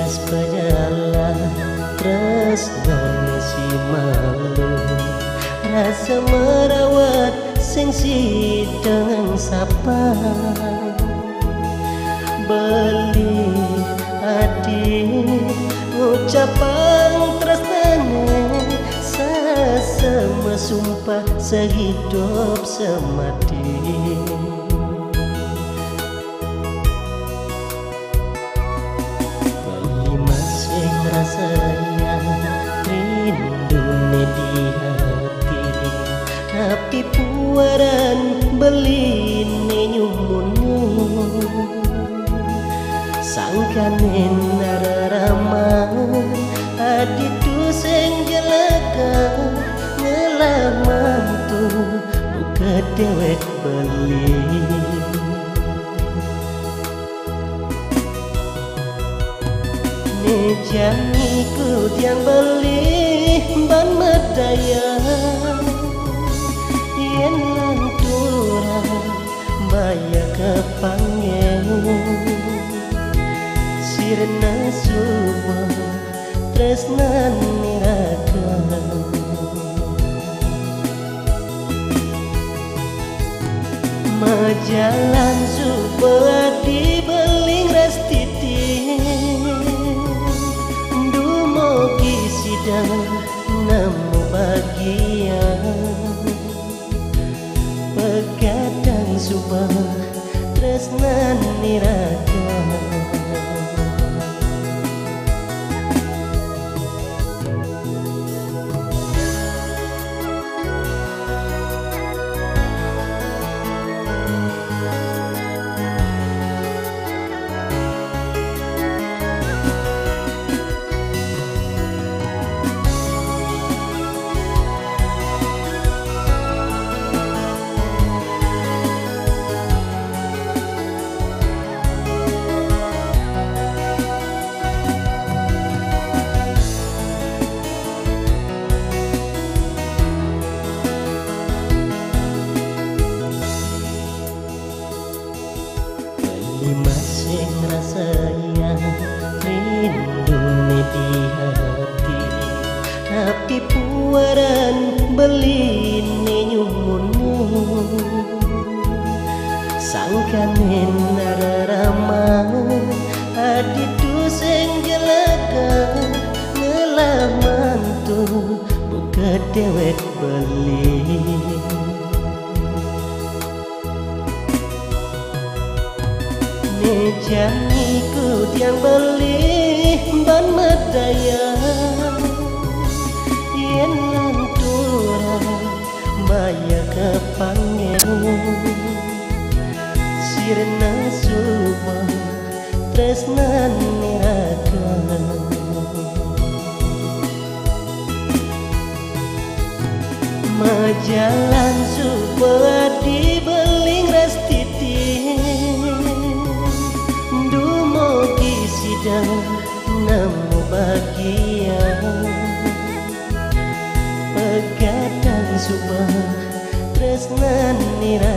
Tias pejalan tresno si malu, rasa merawat sing sidang sapa. Beli hati ucapan tresnane, sesama sumpah sehidup semati. Sayang rindu di hati, tapi puaran beli nyumune sangkane nararama aditu sing jelaka ngelamantu buka dewek beli. Jangan ikut yang beli ban medaya, yen lantura baya kepanggil sirna suwa tresnan niraka. Majalan supaya dibeling restiti sidang nemu bahagia, pegadang subah tresnan niraka. Masih ngerasanya rindu di hati, tapi puaran beli nyumune sangkane nararama aditu sing jelaka ngelamantu buka dewek beli. Jangan ikut yang beli ban medaya, yen lantura baya kepanggil sirna suwa tresnan niraka. Majalan supaya dibeling restiti sidang nemu bahagia, pegadang subah tresnan niraka.